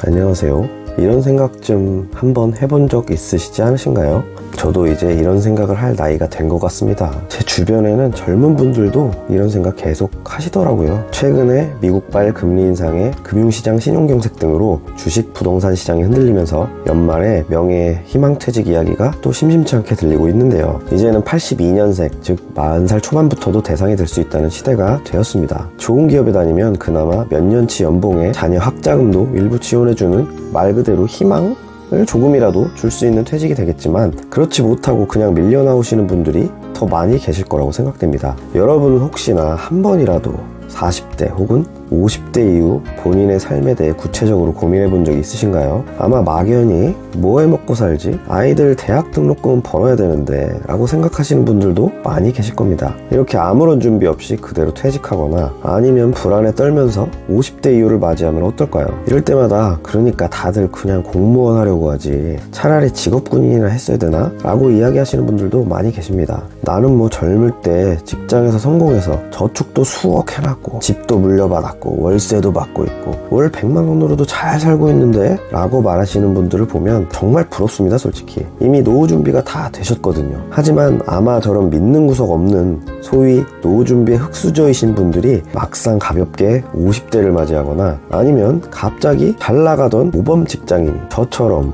안녕하세요. 이런 생각 좀 한번 해본 적 있으시지 않으신가요? 저도 이제 이런 생각을 할 나이가 된 것 같습니다. 제 주변에는 젊은 분들도 이런 생각 계속 하시더라고요. 최근에 미국발 금리 인상에 금융시장 신용경색 등으로 주식 부동산 시장이 흔들리면서 연말에 명예 희망퇴직 이야기가 또 심심치 않게 들리고 있는데요. 이제는 82년생, 즉 40살 초반부터도 대상이 될 수 있다는 시대가 되었습니다. 좋은 기업에 다니면 그나마 몇 년치 연봉에 자녀 학자금도 일부 지원해주는 말 그대로 희망? 을 조금이라도 줄 수 있는 퇴직이 되겠지만 그렇지 못하고 그냥 밀려나오시는 분들이 더 많이 계실 거라고 생각됩니다. 여러분은 혹시나 한 번이라도 40대 혹은 50대 이후 본인의 삶에 대해 구체적으로 고민해 본 적이 있으신가요? 아마 막연히 뭐 해 먹고 살지? 아이들 대학 등록금은 벌어야 되는데 라고 생각하시는 분들도 많이 계실 겁니다. 이렇게 아무런 준비 없이 그대로 퇴직하거나 아니면 불안에 떨면서 50대 이후를 맞이하면 어떨까요? 이럴 때마다 그러니까 다들 그냥 공무원 하려고 하지 차라리 직업군인이나 했어야 되나? 라고 이야기하시는 분들도 많이 계십니다. 나는 뭐 젊을 때 직장에서 성공해서 저축도 수억 해놨고 집도 물려받았고 월세도 받고 있고 월 100만 원으로도 잘 살고 있는데 라고 말하시는 분들을 보면 정말 부럽습니다. 솔직히 이미 노후 준비가 다 되셨거든요. 하지만 아마 저런 믿는 구석 없는 소위 노후 준비에 흙수저이신 분들이 막상 가볍게 50대를 맞이하거나 아니면 갑자기 잘 나가던 모범 직장인이 저처럼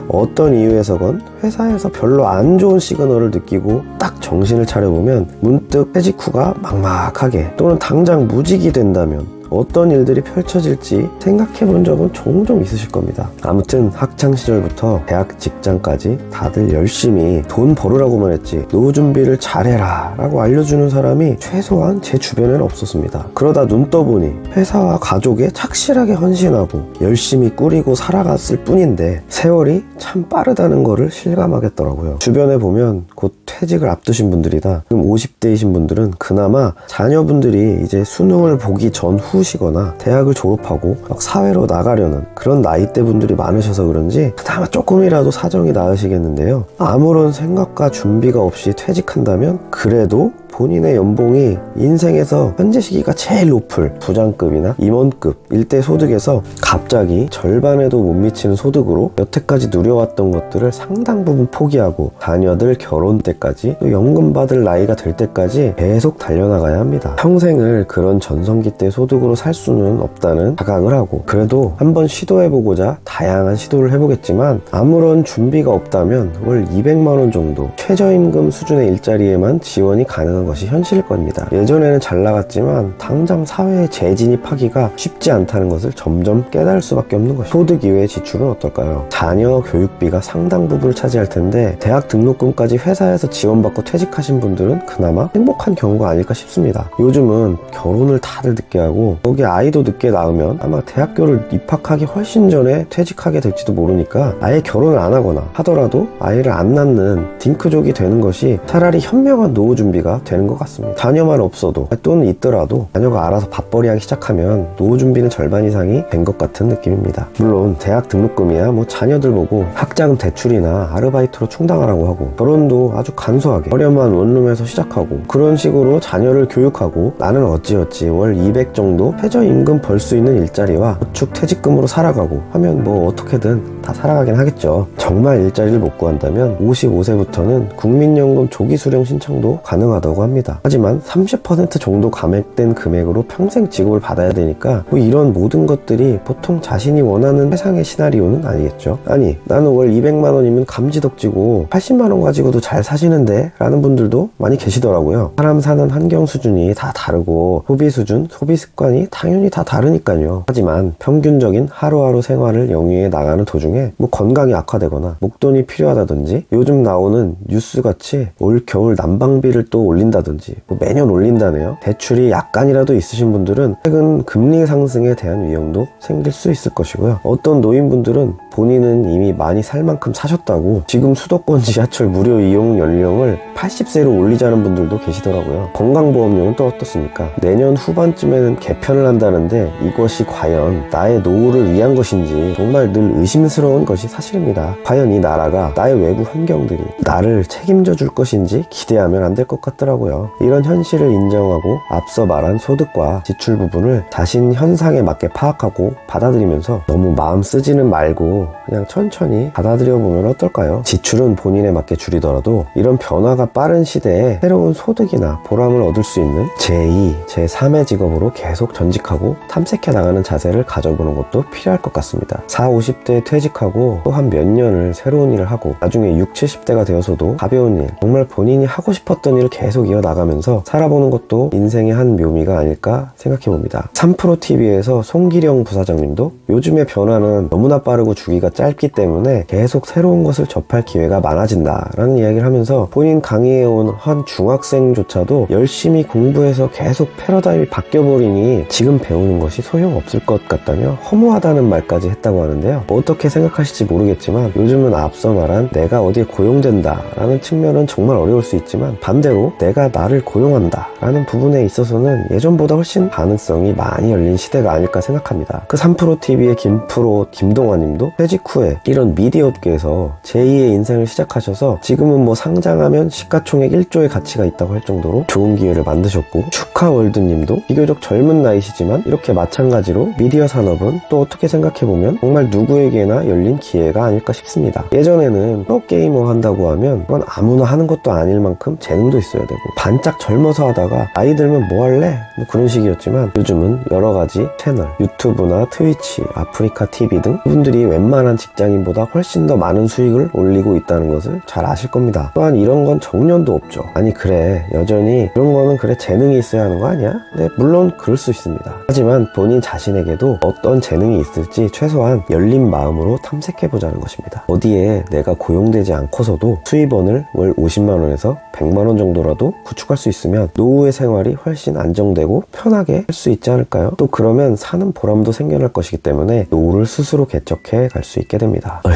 어떤 이유에서건 회사에서 별로 안 좋은 시그널을 느끼고 딱 정신을 차려보면 문득 퇴직 후가 막막하게 또는 당장 무직이 된다면 어떤 일들이 펼쳐질지 생각해 본 적은 종종 있으실 겁니다. 아무튼 학창시절부터 대학 직장까지 다들 열심히 돈 벌으라고만 했지 노후 준비를 잘해라 라고 알려주는 사람이 최소한 제 주변에는 없었습니다. 그러다 눈 떠보니 회사와 가족에 착실하게 헌신하고 열심히 꾸리고 살아갔을 뿐인데 세월이 참 빠르다는 거를 실감하겠더라고요. 주변에 보면 곧 퇴직을 앞두신 분들이다. 지금 50대이신 분들은 그나마 자녀분들이 이제 수능을 보기 전후시거나 대학을 졸업하고 막 사회로 나가려는 그런 나이대 분들이 많으셔서 그런지 그나마 조금이라도 사정이 나으시겠는데요. 아무런 생각과 준비가 없이 퇴직한다면 그래도 본인의 연봉이 인생에서 현재 시기가 제일 높을 부장급이나 임원급 일대 소득에서 갑자기 절반에도 못 미치는 소득으로 여태까지 누려왔던 것들을 상당 부분 포기하고 자녀들 결혼 때까지 또 연금 받을 나이가 될 때까지 계속 달려나가야 합니다. 평생을 그런 전성기 때 소득으로 살 수는 없다는 자각을 하고 그래도 한번 시도해보고자 다양한 시도를 해보겠지만 아무런 준비가 없다면 월 200만 원 정도 최저임금 수준의 일자리에만 지원이 가능한 것이 현실일 겁니다. 예전에는 잘 나갔지만 당장 사회에 재진입하기가 쉽지 않다는 것을 점점 깨달을 수밖에 없는 것이죠. 소득 이외의 지출은 어떨까요? 자녀 교육비가 상당 부분을 차지할 텐데 대학 등록금까지 회사에서 지원받고 퇴직하신 분들은 그나마 행복한 경우가 아닐까 싶습니다. 요즘은 결혼을 다들 늦게 하고 거기에 아이도 늦게 낳으면 아마 대학교를 입학하기 훨씬 전에 퇴직하게 될지도 모르니까 아예 결혼을 안 하거나 하더라도 아이를 안 낳는 딩크족이 되는 것이 차라리 현명한 노후 준비가 되는 것 같습니다. 자녀만 없어도 또는 있더라도 자녀가 알아서 밥벌이하기 시작하면 노후 준비는 절반 이상이 된 것 같은 느낌입니다. 물론 대학 등록금이야 뭐 자녀들 보고 학자금 대출이나 아르바이트로 충당하라고 하고 결혼도 아주 간소하게 저렴한 원룸에서 시작하고 그런 식으로 자녀를 교육하고 나는 어찌어찌 월 200 정도 최저임금 벌 수 있는 일자리와 저축 퇴직금으로 살아가고 하면 뭐 어떻게든 다 살아가긴 하겠죠. 정말 일자리를 못 구한다면 55세부터는 국민연금 조기수령 신청도 가능하다고 합니다. 하지만 30% 정도 감액된 금액으로 평생 지급을 받아야 되니까 뭐 이런 모든 것들이 보통 자신이 원하는 세상의 시나리오는 아니겠죠. 아니 나는 월 200만 원이면 감지덕지고 80만 원 가지고도 잘 사시는데 라는 분들도 많이 계시더라고요. 사람 사는 환경 수준이 다 다르고 소비 수준, 소비 습관이 당연히 다 다르니까요. 하지만 평균적인 하루하루 생활을 영위해 나가는 도중에 뭐 건강이 악화되거나 목돈이 필요하다든지 요즘 나오는 뉴스같이 올 겨울 난방비를 또 올린다든지 뭐 매년 올린다네요. 대출이 약간이라도 있으신 분들은 최근 금리 상승에 대한 위험도 생길 수 있을 것이고요. 어떤 노인분들은 본인은 이미 많이 살 만큼 사셨다고 지금 수도권 지하철 무료 이용 연령을 80세로 올리자는 분들도 계시더라고요. 건강보험료는 또 어떻습니까? 내년 후반쯤에는 개편을 한다는데 이것이 과연 나의 노후를 위한 것인지 정말 늘 의심스러운 것이 사실입니다. 과연 이 나라가 나의 외부 환경들이 나를 책임져 줄 것인지 기대하면 안 될 것 같더라고요. 이런 현실을 인정하고 앞서 말한 소득과 지출 부분을 자신 현상에 맞게 파악하고 받아들이면서 너무 마음 쓰지는 말고 그냥 천천히 받아들여 보면 어떨까요? 지출은 본인에 맞게 줄이더라도 이런 변화가 빠른 시대에 새로운 소득이나 보람을 얻을 수 있는 제2, 제3의 직업으로 계속 전직하고 탐색해 나가는 자세를 가져보는 것도 필요할 것 같습니다. 40, 50대에 퇴직하고 또 한 몇 년을 새로운 일을 하고 나중에 60, 70대가 되어서도 가벼운 일, 정말 본인이 하고 싶었던 일을 계속 이어나가면서 살아보는 것도 인생의 한 묘미가 아닐까 생각해봅니다. 3프로TV에서 송기령 부사장님도 요즘의 변화는 너무나 빠르고 주기가 짧기 때문에 계속 새로운 것을 접할 기회가 많아진다라는 이야기를 하면서 본인 강의해온 한 중학생조차도 열심히 공부해서 계속 패러다임이 바뀌어버리니 지금 배우는 것이 소용없을 것 같다며 허무하다는 말까지 했다고 하는데요. 어떻게 생각하실지 모르겠지만 요즘은 앞서 말한 내가 어디에 고용된다 라는 측면은 정말 어려울 수 있지만 반대로 내가 나를 고용한다 라는 부분에 있어서는 예전보다 훨씬 가능성이 많이 열린 시대가 아닐까 생각합니다. 그 3프로TV의 김프로 김동환님도 퇴직 후에 이런 미디어 업계에서 제2의 인생을 시작하셔서 지금은 뭐 상장하면 시가총액 1조의 가치가 있다고 할 정도로 좋은 기회를 만드셨고, 축하월드님도 비교적 젊은 나이시지만 이렇게 마찬가지로 미디어 산업은 또 어떻게 생각해보면 정말 누구에게나 열린 기회가 아닐까 싶습니다. 예전에는 프로게이머 한다고 하면 그건 아무나 하는 것도 아닐 만큼 재능도 있어야 되고 반짝 젊어서 하다가 나이 들면 뭐 할래? 뭐 그런 식이었지만 요즘은 여러가지 채널, 유튜브나 트위치, 아프리카TV 등 그분들이 웬만한 직장인보다 훨씬 더 많은 수익을 올리고 있다는 것을 잘 아실 겁니다. 또한 이런 건 정년도 없죠. 아니 그래 여전히 그런 거는 그래 재능이 있어야 하는 거 아니야? 네, 물론 그럴 수 있습니다. 하지만 본인 자신에게도 어떤 재능이 있을지 최소한 열린 마음으로 탐색해보자는 것입니다. 어디에 내가 고용되지 않고서도 수입원을 월 50만원에서 100만원 정도라도 구축할 수 있으면 노후의 생활이 훨씬 안정되고 편하게 할 수 있지 않을까요? 또 그러면 사는 보람도 생겨날 것이기 때문에 노후를 스스로 개척해 갈 수 있게 됩니다. 어휴,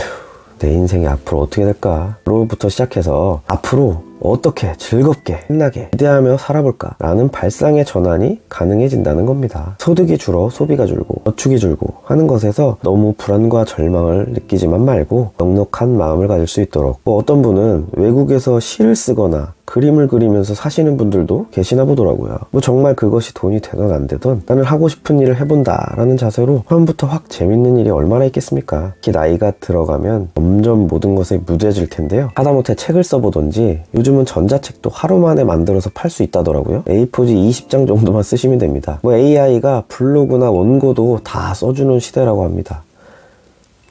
내 인생이 앞으로 어떻게 될까? 로부터 시작해서 앞으로 어떻게 즐겁게 신나게 기대하며 살아볼까 라는 발상의 전환이 가능해진다는 겁니다. 소득이 줄어 소비가 줄고 저축이 줄고 하는 것에서 너무 불안과 절망을 느끼지만 말고 넉넉한 마음을 가질 수 있도록, 뭐 어떤 분은 외국에서 시를 쓰거나 그림을 그리면서 사시는 분들도 계시나 보더라고요. 뭐 정말 그것이 돈이 되든 안 되든 나는 하고 싶은 일을 해본다 라는 자세로 처음부터 확 재밌는 일이 얼마나 있겠습니까? 특히 나이가 들어가면 점점 모든 것에 무뎌질 텐데요. 하다못해 책을 써보던지 요즘은 전자책도 하루 만에 만들어서 팔 수 있다더라고요. A4지 20장 정도만 쓰시면 됩니다. 뭐 AI가 블로그나 원고도 다 써주는 시대라고 합니다.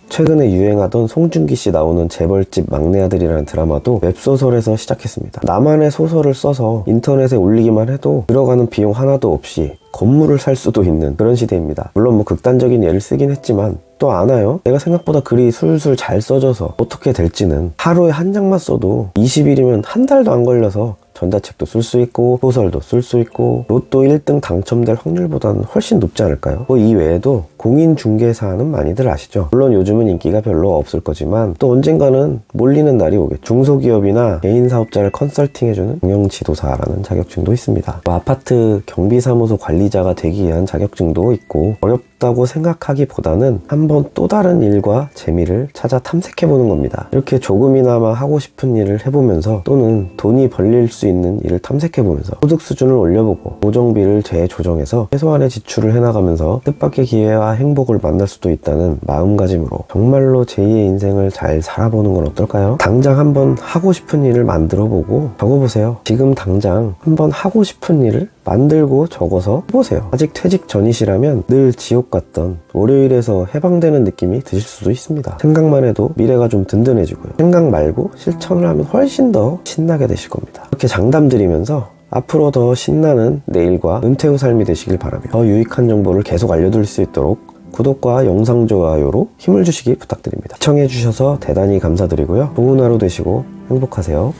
최근에 유행하던 송중기 씨 나오는 재벌집 막내 아들이라는 드라마도 웹소설에서 시작했습니다. 나만의 소설을 써서 인터넷에 올리기만 해도 들어가는 비용 하나도 없이 건물을 살 수도 있는 그런 시대입니다. 물론 뭐 극단적인 예를 쓰긴 했지만 또 아나요? 내가 생각보다 글이 술술 잘 써져서 어떻게 될지는 하루에 한 장만 써도 20일이면 한 달도 안 걸려서 전자책도 쓸 수 있고 소설도 쓸 수 있고 로또 1등 당첨될 확률보다는 훨씬 높지 않을까요? 뭐 이 외에도 공인중개사는 많이들 아시죠? 물론 요즘은 인기가 별로 없을 거지만 또 언젠가는 몰리는 날이 오겠죠. 중소기업이나 개인 사업자를 컨설팅해주는 경영지도사라는 자격증도 있습니다. 뭐 아파트 경비사무소 관리자가 되기 위한 자격증도 있고, 어렵다고 생각하기보다는 한번 또 다른 일과 재미를 찾아 탐색해보는 겁니다. 이렇게 조금이나마 하고 싶은 일을 해보면서 또는 돈이 벌릴 수 있는 일을 탐색해보면서 소득 수준을 올려보고 고정비를 재조정해서 최소한의 지출을 해나가면서 뜻밖의 기회와 행복을 만날 수도 있다는 마음가짐으로 정말로 제2의 인생을 잘 살아보는 건 어떨까요? 당장 한번 하고 싶은 일을 만들어보고 적어보세요. 지금 당장 한번 하고 싶은 일을 만들고 적어서 해보세요. 아직 퇴직 전이시라면 늘 지옥 같던 월요일에서 해방되는 느낌이 드실 수도 있습니다. 생각만 해도 미래가 좀 든든해지고요. 생각 말고 실천을 하면 훨씬 더 신나게 되실 겁니다. 이렇게 장담 드리면서 앞으로 더 신나는 내일과 은퇴 후 삶이 되시길 바라며 더 유익한 정보를 계속 알려드릴 수 있도록 구독과 영상 좋아요로 힘을 주시기 부탁드립니다. 시청해주셔서 대단히 감사드리고요. 좋은 하루 되시고 행복하세요.